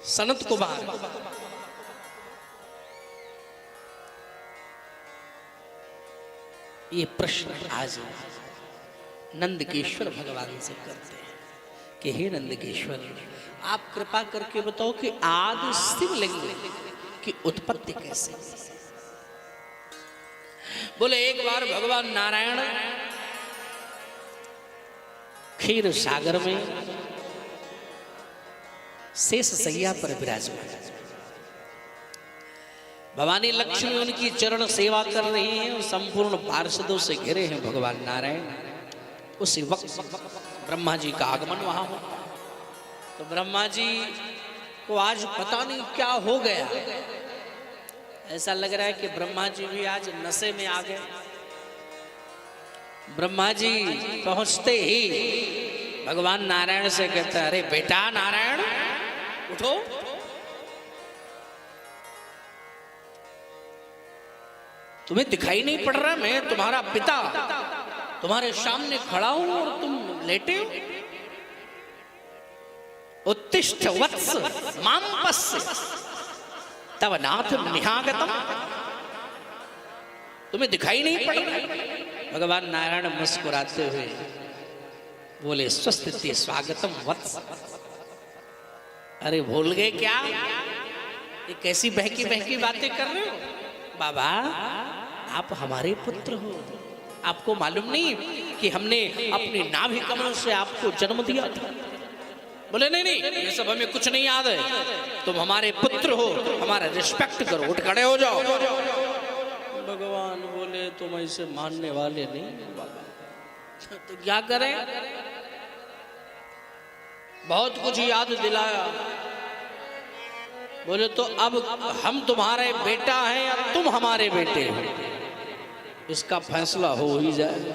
सनत कुमार ये प्रश्न आज नंदकेश्वर भगवान से करते हैं कि हे नंदकेश्वर, आप कृपा करके बताओ कि आदि शिवलिंग की उत्पत्ति कैसे। बोले एक बार भगवान नारायण क्षीर सागर में शेष सैया पर विराजमान, भवानी लक्ष्मी उनकी चरण सेवा कर रही हैं और संपूर्ण पार्षदों से घिरे हैं भगवान नारायण। उसी वक्त ब्रह्मा जी का आगमन वहां हो, तो ब्रह्मा जी को आज पता नहीं क्या हो गया, ऐसा लग रहा है कि ब्रह्मा जी भी आज नशे में आ गए। ब्रह्मा जी पहुंचते ही भगवान नारायण से कहते हैं, अरे बेटा नारायण उठो, तुम्हें दिखाई नहीं पड़ रहा मैं तुम्हारा पिता तुम्हारे सामने खड़ा हूं और तुम लेटे हो। उत्तिष्ठ वत्स माम पश्य तव नाथ निहागतम, तुम्हें दिखाई नहीं पड़ रहा। भगवान नारायण मुस्कुराते हुए बोले, स्वस्ति स्वागतम वत्स। अरे भूल गए क्या, ये कैसी बहकी बहकी बातें कर रहे हो। बाबा आप हमारे पुत्र हो, आपको मालूम नहीं कि हमने अपने नाभि कमल से आपको जन्म दिया था। बोले नहीं नहीं, ये सब हमें कुछ नहीं याद है, तुम हमारे पुत्र हो, हमारा रिस्पेक्ट करो, उठ खड़े हो जाओ। भगवान बोले तुम ऐसे मानने वाले नहीं बाबा, तो क्या करें। बहुत कुछ याद दिलाया, बोले तो अब हम तुम्हारे बेटा हैं या तुम हमारे बेटे हो, इसका फैसला हो ही जाए।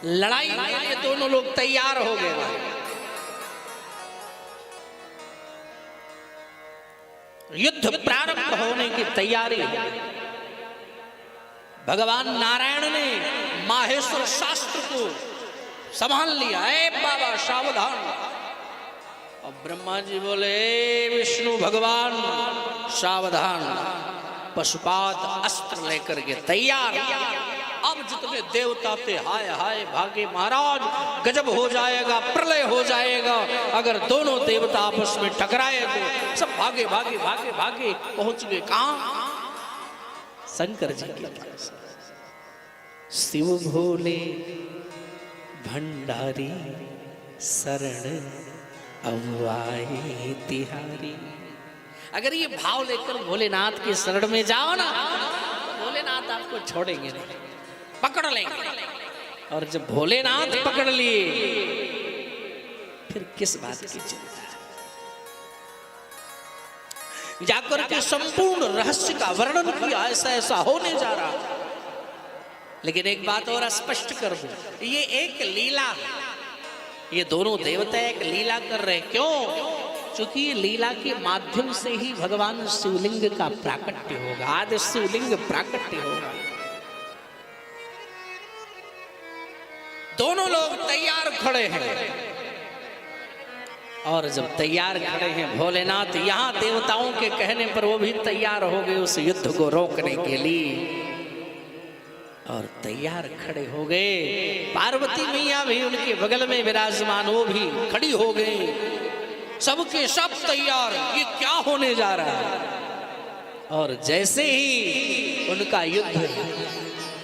लड़ाई के लिए दोनों लोग तैयार हो गए। युद्ध प्रारंभ होने की तैयारी। भगवान नारायण ने माहेश्वर शास्त्र को संभाल लिया, ए बाबा सावधान। और ब्रह्मा जी बोले, विष्णु भगवान सावधान, पशुपात अस्त्र लेकर के तैयार। अब जितने देवता थे हाय हाय भागे महाराज, गजब हो जाएगा, प्रलय हो जाएगा। अगर दोनों देवता आपस में टकराए तो सब भागे भागे भागे भागे पहुंच गए कहां, शंकर जी के पास। शिव भोले भंडारी शरण अब आए तिहारी। अगर ये भाव लेकर भोलेनाथ के शरण में जाओ ना, भोलेनाथ आपको छोड़ेंगे नहीं, पकड़ लेंगे। और जब भोलेनाथ पकड़ लिए फिर किस बात की चिंता। जाकर के संपूर्ण रहस्य का वर्णन किया, ऐसा ऐसा होने जा रहा। लेकिन एक बात और स्पष्ट कर दूं, ये एक लीला है, ये दोनों देवता एक लीला कर रहे। क्यों? क्योंकि ये लीला के माध्यम से ही भगवान शिवलिंग का प्राकट्य होगा, आदि शिवलिंग प्राकट्य होगा। दोनों लोग तैयार खड़े हैं, और जब तैयार खड़े हैं भोलेनाथ, यहां देवताओं के कहने पर वो भी तैयार हो गए उस युद्ध को रोकने के लिए, और तैयार खड़े हो गए। पार्वती मैया भी उनके बगल में विराजमान, वो भी खड़ी हो गई। सबके सब तैयार, ये क्या होने जा रहा है। और जैसे ही उनका युद्ध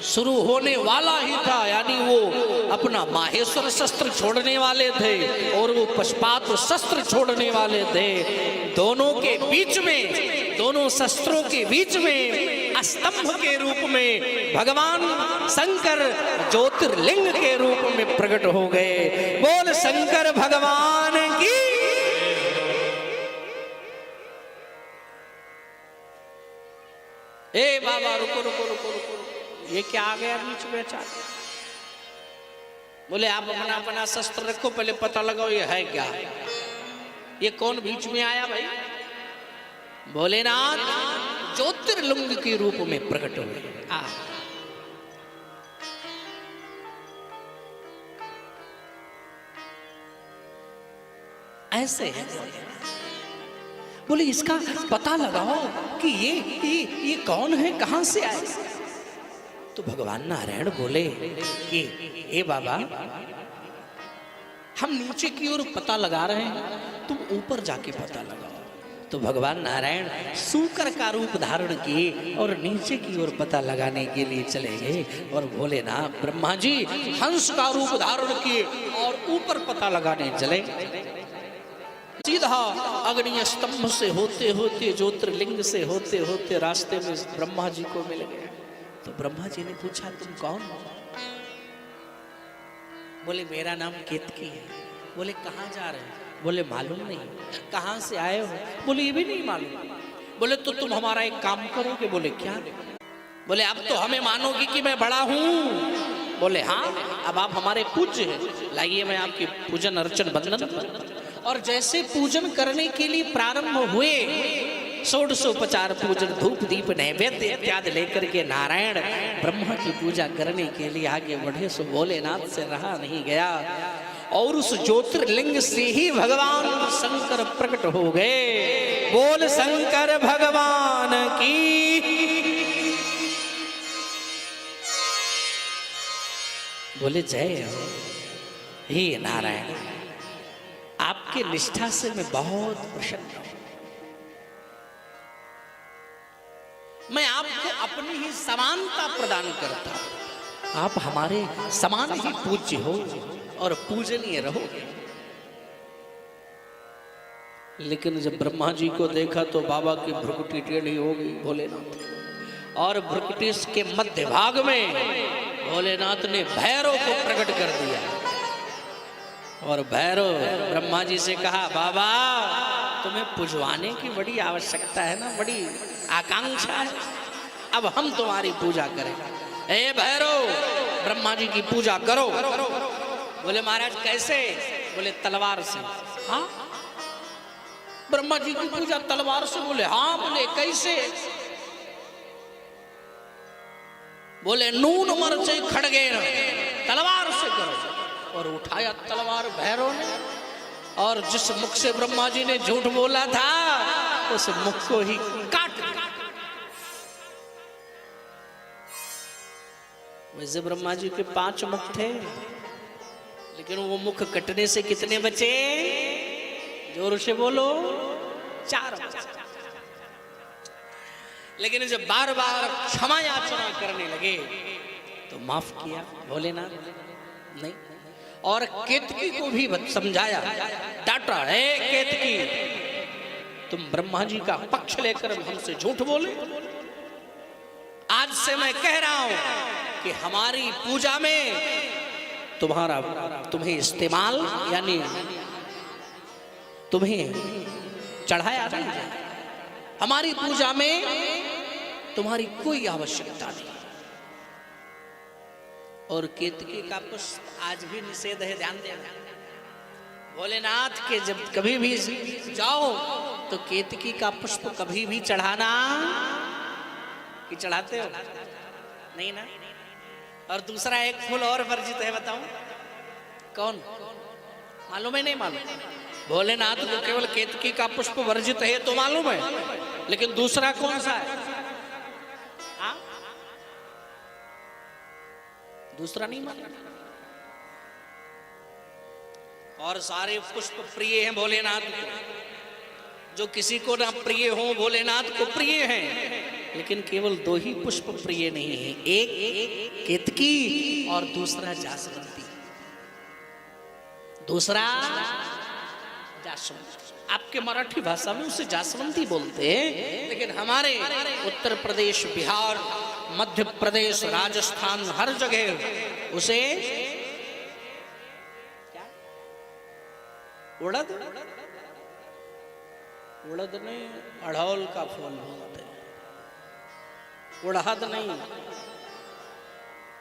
शुरू होने वाला ही था, यानी वो अपना माहेश्वर शस्त्र छोड़ने वाले थे और वो पशुपात शस्त्र छोड़ने वाले थे, दोनों के बीच में, दोनों शस्त्रों के बीच में स्तंभ के रूप में भगवान शंकर ज्योतिर्लिंग के रूप में प्रकट हो गए। बोल शंकर भगवान की। ए बाबा रुको रुको रुको रुको, ये क्या आ गया बीच में अचानक। बोले आप अपना अपना शस्त्र रखो, पहले पता लगाओ ये है क्या, ये कौन बीच में आया भाई। भोलेनाथ ज्योतिर्लिंग के रूप में प्रकट हुए। ऐसे है बोले इसका पता लगाओ कि ये कौन है, कहां से आए। तो भगवान नारायण बोले कि ए बाबा, हम नीचे की ओर पता लगा रहे हैं, तुम ऊपर जाके पता लगाओ। तो भगवान नारायण सूकर का रूप धारण किए और नीचे की ओर पता लगाने के लिए चले गए। और भोलेनाथ ब्रह्मा जी हंस का रूप धारण किए और ऊपर पता लगाने चले। सीधा अग्नि स्तंभ से होते होते, ज्योतिर्लिंग से होते होते रास्ते में ब्रह्मा जी को मिल गए। तो ब्रह्मा जी ने पूछा तुम कौन हो? बोले मेरा नाम केतकी है। बोले कहाँ जा रहे हैं? बोले मालूम नहीं। कहाँ से आए हो? बोले ये भी नहीं मालूम। बोले तो तुम हमारा एक काम करोगे? बोले क्या? बोले अब तो हमें मानोगी कि मैं बड़ा हूँ? बोले हाँ, अब आप हमारे पूज्य हैं, लाइए मैं आपकी पूजन अर्चन बंदन। और जैसे पूजन करने के लिए प्रारंभ हुए, षोडशोपचार पूजन, धूप दीप नैवेद्य इत्यादि लेकर के नारायण ब्रह्मा की पूजा करने के लिए आगे बढ़े। सो भोलेनाथ से रहा नहीं गया और उस ज्योतिर्लिंग से ही भगवान शंकर प्रकट हो गए। बोल शंकर भगवान की। बोले जय हो। हे नारायण, आपके निष्ठा से मैं बहुत प्रसन्न हूं। मैं आपको अपनी ही समानता प्रदान करता हूं। आप हमारे समान ही पूज्य हो और पूजनीय रहोगे। लेकिन जब ब्रह्मा जी को देखा तो बाबा की भ्रुकुटी टेढ़ी हो गई भोलेनाथ। और भ्रुकुटी के मध्य भाग में भोलेनाथ ने भैरव को प्रकट कर दिया। और भैरव ब्रह्मा जी से कहा बाबा, तुम्हें पुजवाने की बड़ी आवश्यकता है ना, बड़ी आकांक्षा है, अब हम तुम्हारी पूजा करें। ए भैरव, ब्रह्मा जी की पूजा करो। बोले महाराज कैसे? बोले तलवार से। हाँ, ब्रह्मा जी की पूजा तलवार से? बोले हाँ। बोले कैसे? बोले नून मरचे खड़गे, तलवार से करो। और उठाया तलवार भैरव ने, और जिस मुख से ब्रह्मा जी ने झूठ बोला था उस मुख को ही काट दिया। वैसे ब्रह्मा जी के 5 मुख थे, लेकिन वो मुख कटने से कितने बचे? जोर से बोलो, 4। लेकिन जब बार बार क्षमा याचना करने लगे तो माफ किया भोलेनाथ नहीं। और केतकी को भी समझाया, डांटा, है केतकी, तुम ब्रह्मा जी का पक्ष लेकर हमसे झूठ बोले। आज से मैं कह रहा हूं कि हमारी पूजा में तुम्हें इस्तेमाल यानी तुम्हें चढ़ाया नहीं जाए। हमारी पूजा में तुम्हारी कोई आवश्यकता नहीं। और केतकी का पुष्प आज भी निषेध है, ध्यान देना। भोलेनाथ के जब कभी भी जाओ तो केतकी का पुष्प कभी भी चढ़ाना, कि चढ़ाते हो? नहीं ना। और दूसरा एक फूल और वर्जित है, बताऊं कौन? मालूम है? नहीं मालूम। भोलेनाथ को केवल केतकी का पुष्प वर्जित है तो मालूम है, लेकिन दूसरा कौन सा है? हाँ? दूसरा नहीं मालूम। और सारे पुष्प प्रिय हैं भोलेनाथ को। जो किसी को ना प्रिय हो भोलेनाथ को प्रिय हैं, लेकिन केवल 2 ही पुष्प प्रिय नहीं है, एक केतकी और दूसरा जासवंती। दूसरा जासवंती। आपके मराठी भाषा में उसे जासवंती बोलते हैं, लेकिन हमारे उत्तर प्रदेश, बिहार, मध्य प्रदेश, राजस्थान, हर जगह उसे क्या? उड़द? उड़द नहीं, अड़हुल का फूल बोलते हैं, उड़हद नहीं।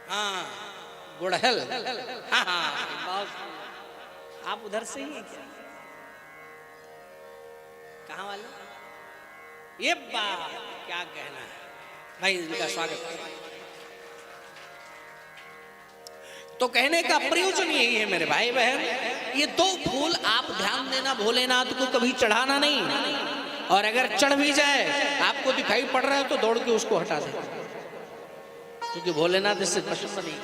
हाँ, गुड़हल। हाँ हाँ, आप उधर से ही हैं क्या? कहाँ वाले? ये बात क्या कहना है भाई, इनका स्वागत। तो कहने का प्रयोजन यही है मेरे भाई बहन, ये 2 फूल आप ध्यान देना, भोलेनाथ को कभी चढ़ाना नहीं। और अगर चढ़ भी जाए आपको दिखाई पड़ रहा है तो दौड़ के उसको हटा दे, क्योंकि भोलेनाथ इससे पसंद नहीं।